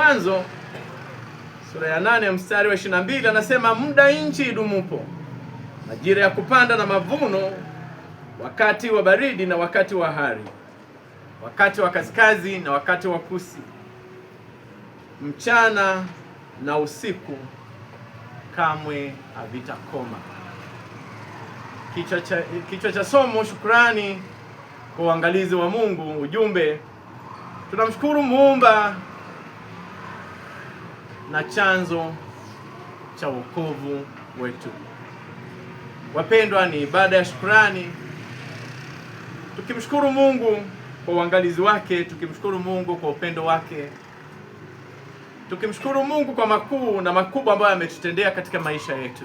Mwanzo sura ya 8 mstari wa 22 anasema, muda nchi idumupo, majira ya kupanda na mavuno, wakati wa baridi na wakati wa hari, wakati wa kaskazi na wakati wa kusi, mchana na usiku kamwe havitakoma. Kichwa cha somo: shukrani kwa uangalizi wa Mungu. Ujumbe: tunamshukuru Muumba na chanzo cha wokovu wetu. Wapendwa, ni ibada ya shukrani, tukimshukuru Mungu kwa uangalizi wake, tukimshukuru Mungu kwa upendo wake, tukimshukuru Mungu kwa makuu na makubwa ambayo ametutendea katika maisha yetu.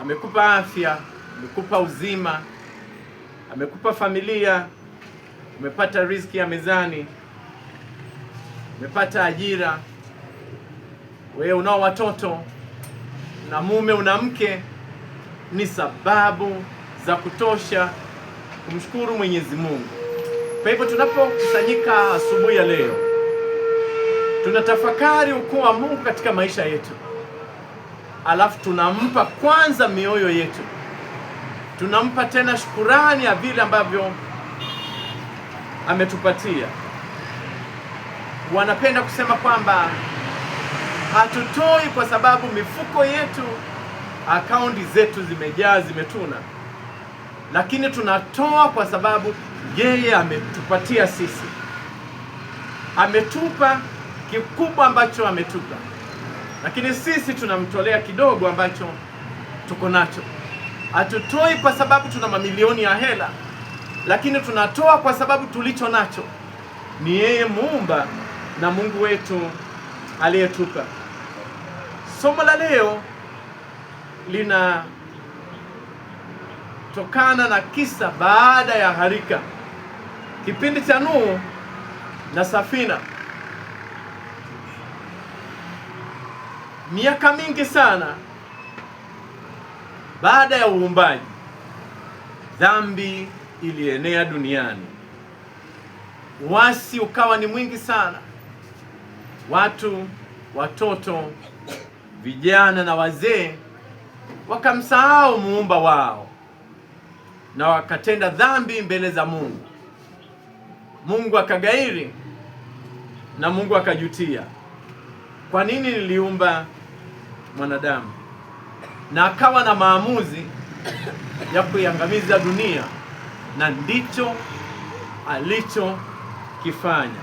Amekupa afya, amekupa uzima, amekupa familia, umepata riziki ya mezani, umepata ajira, wewe unao watoto na mume, una mke. Ni sababu za kutosha kumshukuru Mwenyezi Mungu. Kwa hivyo tunapokusanyika asubuhi ya leo, tunatafakari ukuu wa Mungu katika maisha yetu, alafu tunampa kwanza mioyo yetu, tunampa tena shukurani ya vile ambavyo ametupatia. Wanapenda kusema kwamba hatutoi kwa sababu mifuko yetu, akaunti zetu zimejaa, zimetuna, lakini tunatoa kwa sababu yeye ametupatia sisi. Ametupa kikubwa ambacho ametupa, lakini sisi tunamtolea kidogo ambacho tuko nacho. Hatutoi kwa sababu tuna mamilioni ya hela, lakini tunatoa kwa sababu tulicho nacho ni yeye Muumba na Mungu wetu aliyetupa. Somo la leo linatokana na kisa baada ya gharika, kipindi cha Nuhu na safina. Miaka mingi sana baada ya uumbaji, dhambi ilienea duniani, uasi ukawa ni mwingi sana. Watu, watoto, vijana na wazee wakamsahau Muumba wao na wakatenda dhambi mbele za Mungu. Mungu akagairi na Mungu akajutia. Kwa nini niliumba mwanadamu? Na akawa na maamuzi ya kuiangamiza dunia, na ndicho alichokifanya.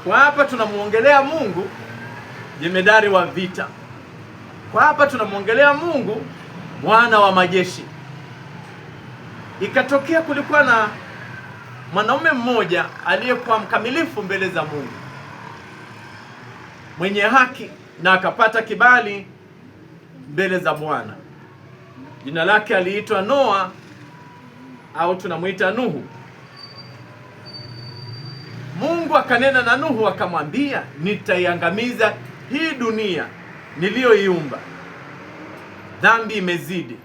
Kwa hapa tunamuongelea Mungu jemedari wa vita. Kwa hapa tunamuongelea Mungu Bwana wa majeshi. Ikatokea kulikuwa na mwanaume mmoja aliyekuwa mkamilifu mbele za Mungu, mwenye haki, na akapata kibali mbele za Bwana. Jina lake aliitwa Noa, au tunamuita Nuhu. Mungu akanena na Nuhu akamwambia, nitaiangamiza hii dunia niliyoiumba. Dhambi imezidi,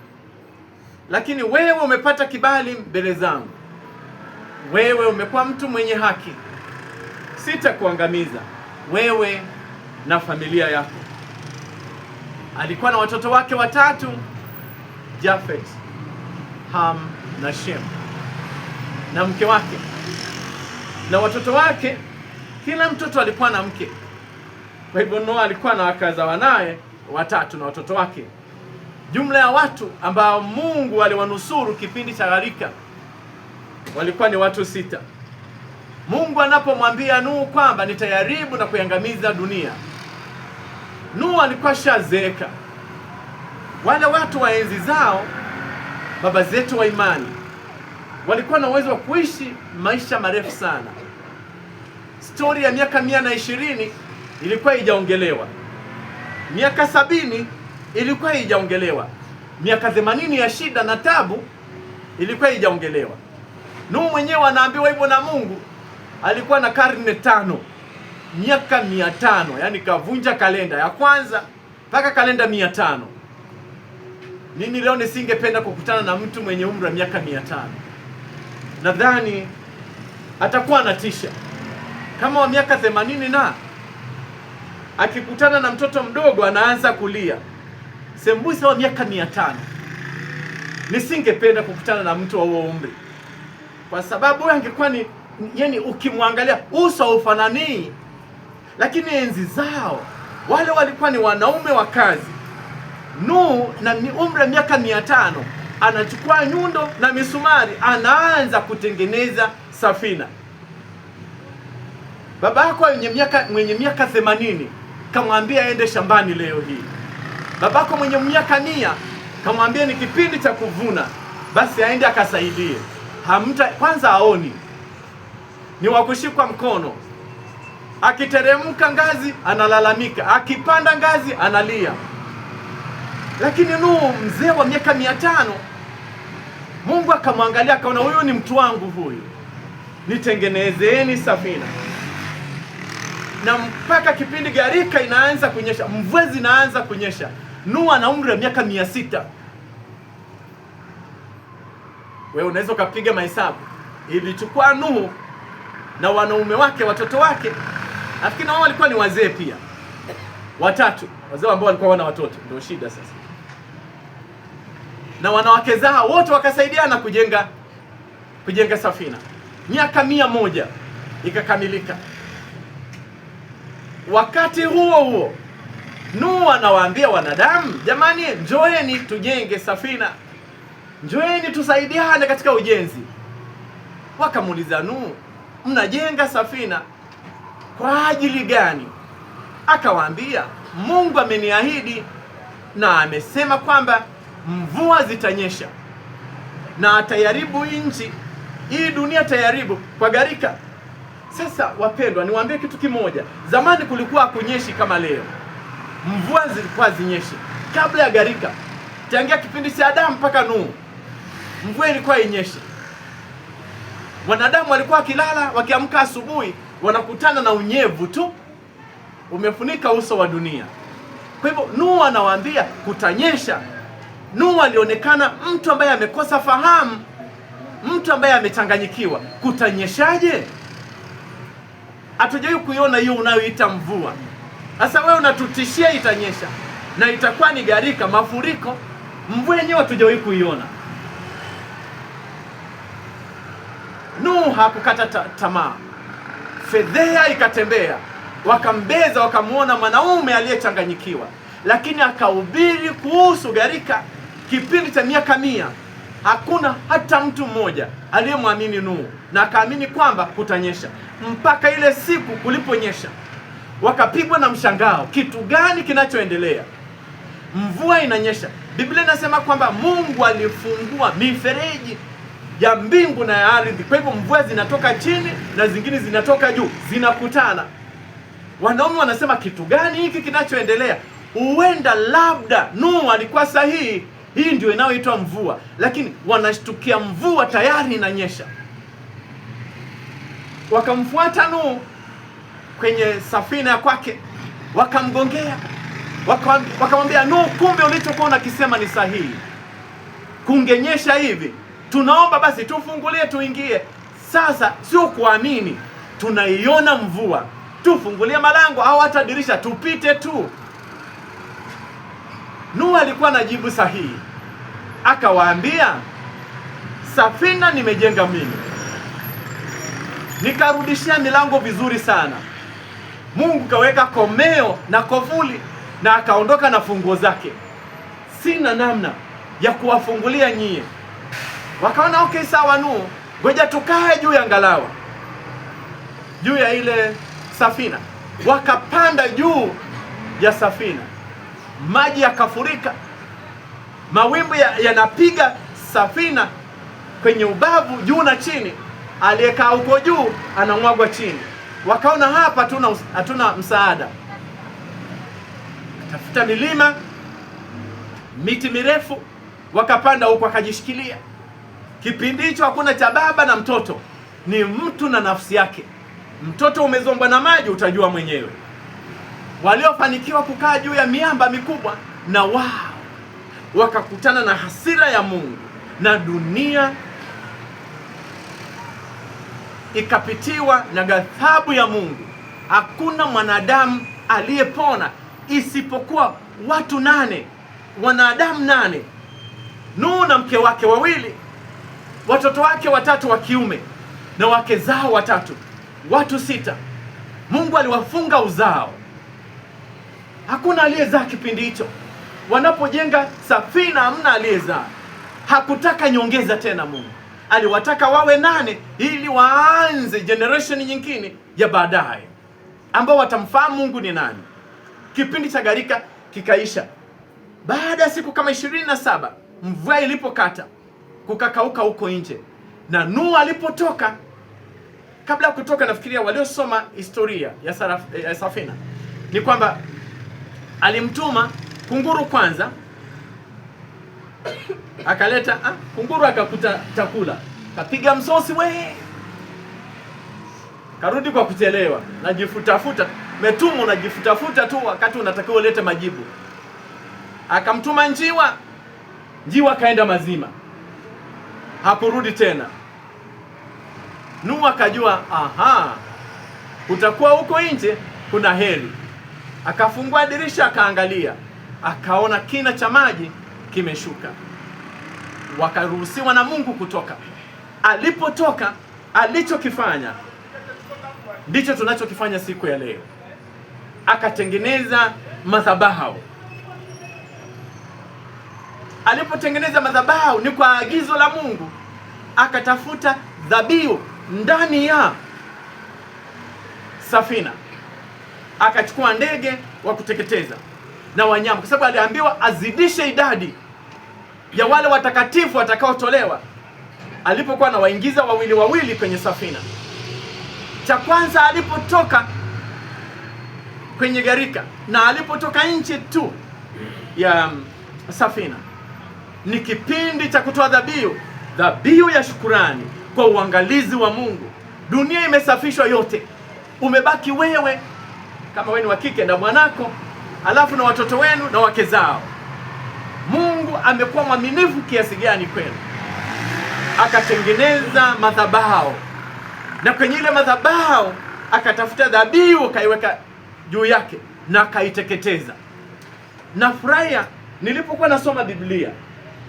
lakini wewe umepata kibali mbele zangu. Wewe umekuwa mtu mwenye haki, sitakuangamiza wewe na familia yako. Alikuwa na watoto wake watatu, Jafet, Ham na Shem, na mke wake. Na watoto wake, kila mtoto alikuwa na mke. Kwa hivyo Noa alikuwa na wakaza wanaye watatu na watoto wake. Jumla ya watu ambao Mungu aliwanusuru kipindi cha gharika walikuwa ni watu 6. Mungu anapomwambia Nuhu kwamba nitayaribu na kuiangamiza dunia, Nuhu alikuwa shazeeka. Wale watu wa enzi zao, baba zetu wa imani, walikuwa na uwezo wa kuishi maisha marefu sana. Stori ya miaka 120 ilikuwa haijaongelewa. Miaka 70 ilikuwa haijaongelewa. Miaka 80 ya shida na tabu ilikuwa haijaongelewa. Nuhu mwenyewe anaambiwa hivyo na Mungu, alikuwa na karne 5, miaka 500, yani kavunja kalenda ya kwanza mpaka kalenda 500. Mimi leo nisingependa kukutana na mtu mwenye umri wa miaka 500. Nadhani atakuwa anatisha. kama wa miaka 80 na akikutana na mtoto mdogo anaanza kulia. Sembuse wa miaka 500. Nisingependa kukutana na mtu wa huo umri, kwa sababu huyo angekuwa ni yani, ukimwangalia uso haufanani. Lakini enzi zao wale walikuwa ni wanaume wa kazi. Nuhu na umri wa miaka 500 anachukua nyundo na misumari, anaanza kutengeneza safina. Baba yako mwenye miaka 80 kamwambia aende shambani leo hii. Babako mwenye miaka 100 kamwambia ni kipindi cha kuvuna, basi aende akasaidie. Kwanza aoni, ni wakushikwa mkono. Akiteremka ngazi analalamika, akipanda ngazi analia. Lakini Nuhu, mzee wa miaka 500, Mungu akamwangalia akaona, huyu ni mtu wangu huyu, nitengenezeni safina. Na mpaka kipindi gharika inaanza kunyesha, mvua zinaanza kunyesha, Nuhu ana umri wa miaka 600. Wewe unaweza ukapiga mahesabu. Ilichukua Nuhu na wanaume wake, watoto wake, nafikiri wao walikuwa ni wazee pia, 3 wazee ambao walikuwa wana watoto, ndio shida sasa, na wanawake zao wote wakasaidiana kujenga safina. Miaka 100 ikakamilika. Wakati huo Nuhu anawaambia wanadamu, jamani, njoeni tujenge safina, njoeni tusaidiane katika ujenzi. Wakamuuliza Nuhu, mnajenga safina kwa ajili gani? Akawaambia, Mungu ameniahidi na amesema kwamba mvua zitanyesha na atayaribu nchi hii, dunia tayaribu kwa gharika. Sasa wapendwa, niwaambie kitu kimoja. Zamani kulikuwa hakunyeshi kama leo. Mvua zilikuwa zinyeshi kabla ya gharika. Tangia kipindi cha Adamu mpaka Nuhu, mvua ilikuwa inyeshi. Wanadamu walikuwa wakilala, wakiamka asubuhi wanakutana na unyevu tu umefunika uso wa dunia. Kwa hivyo Nuhu anawaambia kutanyesha. Nuhu alionekana mtu ambaye amekosa fahamu, mtu ambaye amechanganyikiwa. Kutanyeshaje? Hatujawahi kuiona hiyo unayoita mvua. Sasa wewe unatutishia itanyesha na itakuwa ni gharika, mafuriko. Mvua yenyewe hatujawahi kuiona. Nuhu hakukata tamaa. Fedheha ikatembea, wakambeza, wakamuona mwanaume aliyechanganyikiwa, lakini akahubiri kuhusu gharika kipindi cha miaka 100. Hakuna hata mtu mmoja aliyemwamini Nuhu na akaamini kwamba kutanyesha, mpaka ile siku kuliponyesha. Wakapigwa na mshangao, kitu gani kinachoendelea? Mvua inanyesha. Biblia inasema kwamba Mungu alifungua mifereji ya mbingu na ya ardhi. Kwa hivyo mvua zinatoka chini na zingine zinatoka juu, zinakutana. Wanaume wanasema, kitu gani hiki kinachoendelea? Huenda labda Nuhu alikuwa sahihi, hii ndio inayoitwa mvua. Lakini wanashtukia mvua tayari inanyesha. Wakamfuata Nuhu kwenye safina ya kwake, wakamgongea, wakamwambia, Nuhu, kumbe ulichokuwa unakisema ni sahihi, kungenyesha hivi, tunaomba basi tufungulie tuingie. Sasa sio kuamini, tunaiona mvua, tufungulie malango au hata dirisha tupite tu. Nuhu alikuwa na jibu sahihi. Akawaambia, safina nimejenga mimi, nikarudishia milango vizuri sana. Mungu kaweka komeo na kofuli na akaondoka na funguo zake. Sina namna ya kuwafungulia nyie. Wakaona okay, sawa Nuhu, ngoja tukae juu ya ngalawa, juu ya ile safina. Wakapanda juu ya safina, maji yakafurika, mawimbi yanapiga safina kwenye ubavu juu na chini. Aliyekaa huko juu anamwagwa chini. Wakaona hapa hatuna msaada. Tafuta milima, miti mirefu, wakapanda huko, wakajishikilia. Kipindi hicho hakuna cha baba na mtoto, ni mtu na nafsi yake. Mtoto umezombwa na maji, utajua mwenyewe. Waliofanikiwa kukaa juu ya miamba mikubwa, na wao wakakutana na hasira ya Mungu, na dunia ikapitiwa na ghadhabu ya Mungu. Hakuna mwanadamu aliyepona isipokuwa watu 8, wanadamu 8, Nuhu na mke wake 2, watoto wake 3 wa kiume na wake zao 3, watu 6. Mungu aliwafunga uzao. Hakuna aliyezaa kipindi hicho. Wanapojenga safina hamna aliyezaa. Hakutaka nyongeza tena. Mungu aliwataka wawe 8 ili waanze generation nyingine ya baadaye ambao watamfahamu Mungu ni nani. Kipindi cha gharika kikaisha. Baada ya siku kama 27 mvua ilipokata, kukakauka huko nje, na Nuhu alipotoka. Kabla ya kutoka, nafikiria waliosoma historia ya safina ni kwamba alimtuma kunguru kwanza, akaleta kunguru, akakuta chakula, kapiga msosi, karudi kwa kuchelewa, najifutafuta. Metumu unajifutafuta tu wakati unatakiwa ulete majibu. Akamtuma njiwa, njiwa kaenda mazima, hakurudi tena. Nuhu akajua, utakuwa huko nje kuna heri. Akafungua dirisha, akaangalia, akaona kina cha maji kimeshuka. Wakaruhusiwa na Mungu kutoka. Alipotoka, alichokifanya ndicho tunachokifanya siku ya leo. Akatengeneza madhabahu. Alipotengeneza madhabahu ni kwa agizo la Mungu. Akatafuta dhabihu ndani ya safina. Akachukua ndege wa kuteketeza na wanyama, kwa sababu aliambiwa azidishe idadi ya wale watakatifu watakaotolewa. Alipokuwa anawaingiza 2 kwenye safina, cha kwanza alipotoka kwenye gharika na alipotoka nje tu ya safina, ni kipindi cha kutoa dhabihu ya shukurani kwa uangalizi wa Mungu. Dunia imesafishwa yote, umebaki wewe kama wewe ni wa kike na mwanako, alafu na watoto wenu na wake zao. Mungu amekuwa mwaminifu kiasi gani kwenu? Akatengeneza madhabahu, na kwenye ile madhabahu akatafuta dhabihu, kaiweka juu yake na kaiteketeza. Nafurahia nilipokuwa nasoma Biblia,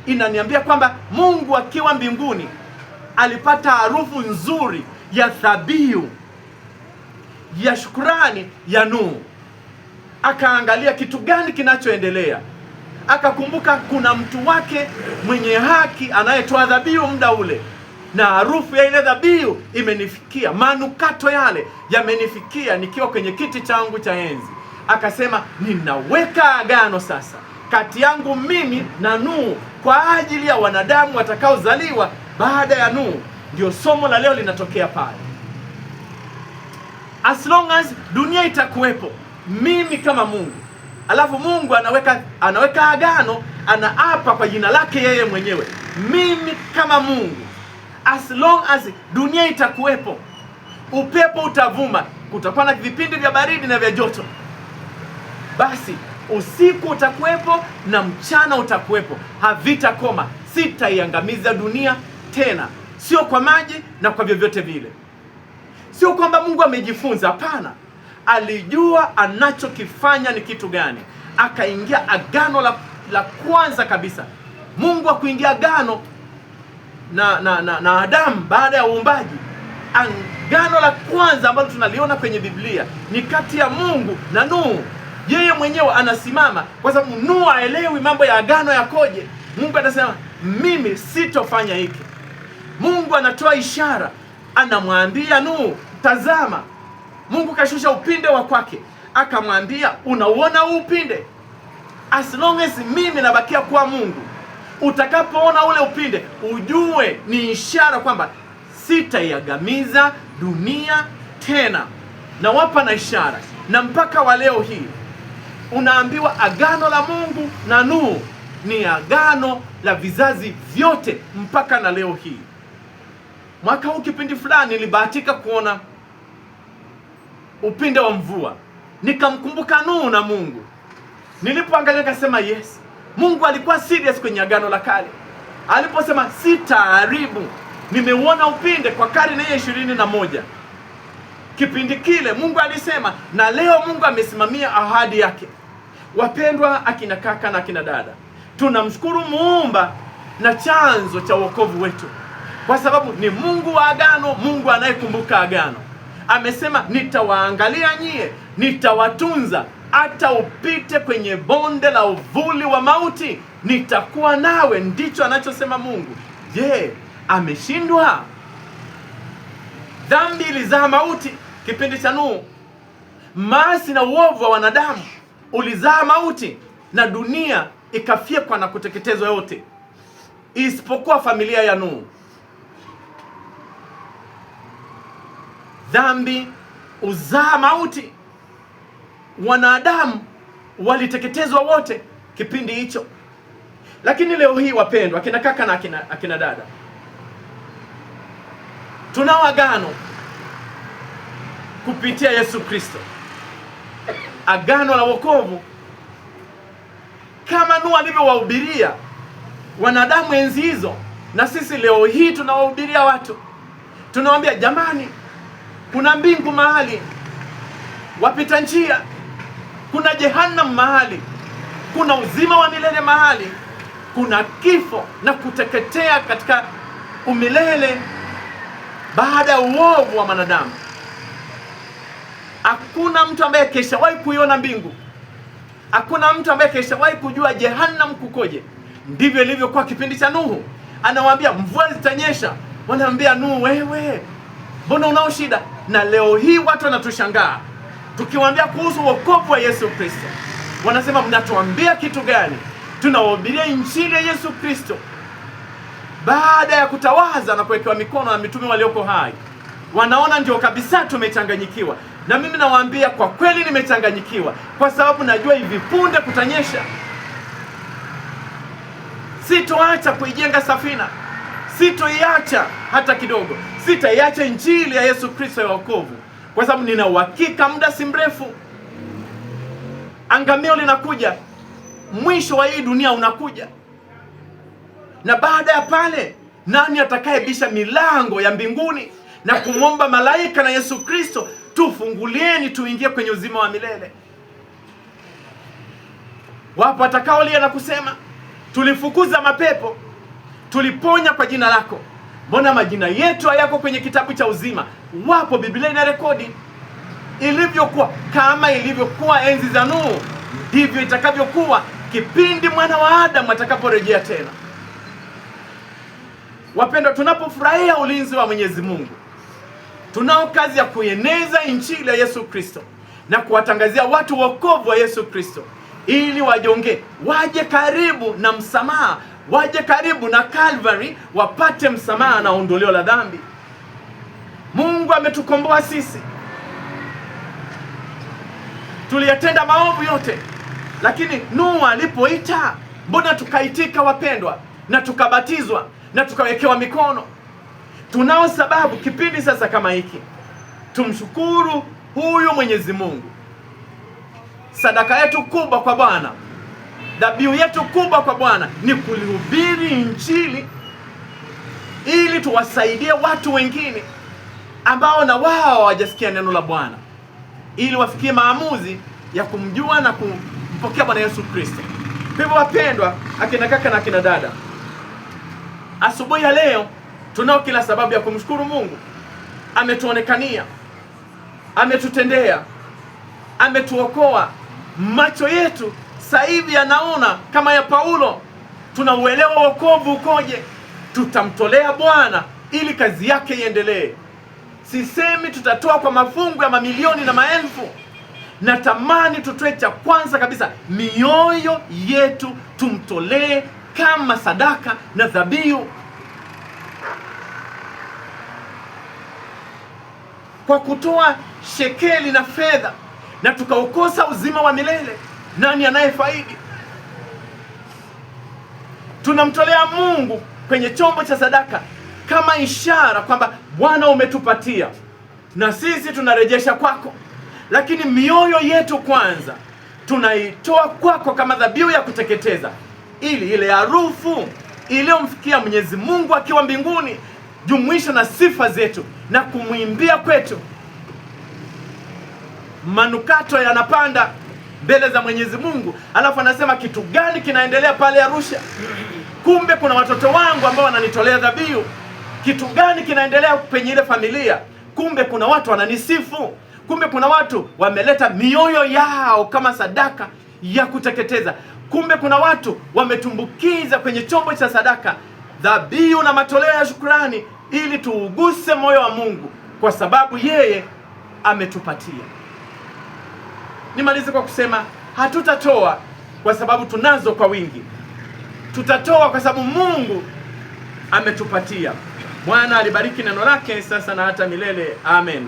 inaniambia kwamba Mungu akiwa mbinguni alipata harufu nzuri ya dhabihu ya shukrani ya Nuhu. Akaangalia kitu gani kinachoendelea, akakumbuka kuna mtu wake mwenye haki anayetoa dhabihu muda ule, na harufu ya ile dhabihu imenifikia, manukato yale yamenifikia nikiwa kwenye kiti changu cha enzi. Akasema, ninaweka agano sasa kati yangu mimi na Nuhu kwa ajili ya wanadamu watakaozaliwa baada ya Nuhu. Ndio somo la leo linatokea pale. As long as dunia itakuwepo, mimi kama Mungu, alafu Mungu anaweka agano, anaapa kwa jina lake yeye mwenyewe, mimi kama Mungu, as long as dunia itakuwepo, upepo utavuma, kutakuwa na vipindi vya baridi na vya joto, basi usiku utakuwepo na mchana utakuwepo, havitakoma. Sitaiangamiza dunia tena, sio kwa maji na kwa vyovyote vile. Sio kwamba Mungu amejifunza, hapana. Alijua anachokifanya ni kitu gani. Akaingia agano la kwanza kabisa. Mungu akuingia agano na Adamu baada ya uumbaji. Agano la kwanza ambalo tunaliona kwenye Biblia ni kati ya Mungu na Nuhu. Yeye mwenyewe anasimama, kwa sababu Nuhu haelewi mambo ya agano yakoje. Mungu anasema, mimi sitofanya hiki. Mungu anatoa ishara, anamwambia Nuhu, tazama. Mungu kashusha upinde wa kwake, akamwambia, unauona huu upinde? As long as mimi nabakia kuwa Mungu, utakapoona ule upinde, ujue ni ishara kwamba sitaiangamiza dunia tena. Na wapa na ishara, na mpaka wa leo hii unaambiwa agano la Mungu na Nuhu ni agano la vizazi vyote mpaka na leo hii. Mwaka huu kipindi fulani nilibahatika kuona upinde wa mvua, nikamkumbuka Nuhu na Mungu. Nilipoangalia nikasema, yes, Mungu alikuwa serious kwenye agano la kale aliposema sitaharibu nimeuona upinde kwa karne ya 21. Kipindi kile Mungu alisema, na leo Mungu amesimamia ahadi yake. Wapendwa akina kaka na akina dada, tunamshukuru Muumba na chanzo cha wokovu wetu, kwa sababu ni Mungu wa agano, Mungu anayekumbuka agano. Amesema, nitawaangalia nyie, nitawatunza, hata upite kwenye bonde la uvuli wa mauti, nitakuwa nawe. Ndicho anachosema Mungu. Je, ameshindwa? Dhambi ilizaa mauti kipindi cha Nuhu. Maasi na uovu wa wanadamu ulizaa mauti, na dunia ikafyekwa na kuteketezwa yote, isipokuwa familia ya Nuhu. Dhambi uzaa mauti, wanadamu waliteketezwa wote kipindi hicho. Lakini leo hii wapendwa, akina kaka na akina dada, tunao agano kupitia Yesu Kristo, agano la wokovu. Kama Nuhu alivyowahubiria wanadamu enzi hizo, na sisi leo hii tunawahubiria watu. Tunawaambia, jamani, kuna mbingu mahali, wapita njia, kuna jehanamu mahali, kuna uzima wa milele mahali, kuna kifo na kuteketea katika umilele baada ya uovu wa wanadamu. Hakuna mtu ambaye keshawahi kuiona mbingu, hakuna mtu ambaye keshawahi kujua jehanamu kukoje. Ndivyo ilivyokuwa kipindi cha Nuhu. Anawaambia mvua zitanyesha, wanaambia Nuhu, wewe mbona unao shida? Na leo hii watu wanatushangaa tukiwaambia kuhusu wokovu wa Yesu Kristo. Wanasema, mnatuambia kitu gani? Tunawahubiria injili ya Yesu Kristo baada ya kutawaza na kuwekewa mikono na mitume walioko hai. Wanaona ndio kabisa tumechanganyikiwa. Na mimi nawaambia, kwa kweli nimechanganyikiwa, kwa sababu najua hivi punde kutanyesha. Sitoacha kuijenga safina, sitoiacha hata kidogo. Sitaiacha injili ya Yesu Kristo ya wokovu, kwa sababu nina uhakika muda si mrefu angamio linakuja, mwisho wa hii dunia unakuja. Na baada ya pale, nani atakayebisha milango ya mbinguni na kumwomba malaika na Yesu Kristo, tufungulieni tuingie kwenye uzima wa milele? Wapo watakaolia na kusema, tulifukuza mapepo, tuliponya kwa jina lako, mbona majina yetu hayako kwenye kitabu cha uzima? Wapo, Biblia ina rekodi ilivyokuwa. Kama ilivyokuwa enzi za Nuhu, ndivyo itakavyokuwa kipindi mwana wa Adamu atakaporejea tena. Wapendwa, tunapofurahia ulinzi wa Mwenyezi Mungu, tunao kazi ya kueneza injili ya Yesu Kristo na kuwatangazia watu wokovu wa Yesu Kristo, ili wajonge, waje karibu na msamaha, waje karibu na Calvary, wapate msamaha na ondoleo la dhambi. Mungu ametukomboa sisi. Tuliyatenda maovu yote, lakini Nuhu alipoita, mbona tukaitika wapendwa, na tukabatizwa na tukawekewa mikono? Tunao sababu kipindi sasa kama hiki tumshukuru huyu Mwenyezi Mungu. Sadaka yetu kubwa kwa Bwana, dhabihu yetu kubwa kwa Bwana ni kulihubiri injili, ili tuwasaidie watu wengine ambao na wao hawajasikia neno la Bwana, ili wafikie maamuzi ya kumjua na kumpokea Bwana Yesu Kristo. Kwa hivyo wapendwa, akina kaka na akina dada, asubuhi ya leo tunao kila sababu ya kumshukuru Mungu. Ametuonekania, ametutendea, ametuokoa. Macho yetu sasa hivi yanaona kama ya Paulo. Tunauelewa wokovu ukoje. Tutamtolea Bwana ili kazi yake iendelee. Sisemi tutatoa kwa mafungu ya mamilioni na maelfu. Natamani tutoe cha kwanza kabisa, mioyo yetu tumtolee kama sadaka na dhabihu. Kwa kutoa shekeli na fedha na tukaukosa uzima wa milele, nani anayefaidi? Tunamtolea Mungu kwenye chombo cha sadaka kama ishara kwamba Bwana umetupatia na sisi tunarejesha kwako. Lakini mioyo yetu kwanza tunaitoa kwako kama dhabihu ya kuteketeza, ili ile harufu iliyomfikia Mwenyezi Mungu akiwa mbinguni jumuisho na sifa zetu na kumwimbia kwetu. Manukato yanapanda mbele za Mwenyezi Mungu, alafu anasema kitu gani kinaendelea pale Arusha? Kumbe kuna watoto wangu ambao wananitolea dhabihu. Kitu gani kinaendelea kwenye ile familia? Kumbe kuna watu wananisifu. Kumbe kuna watu wameleta mioyo yao kama sadaka ya kuteketeza. Kumbe kuna watu wametumbukiza kwenye chombo cha sadaka dhabihu na matoleo ya shukrani, ili tuuguse moyo wa Mungu, kwa sababu yeye ametupatia. Nimalize kwa kusema hatutatoa kwa sababu tunazo kwa wingi. Tutatoa kwa sababu Mungu ametupatia. Bwana alibariki neno lake sasa na hata milele. Amen.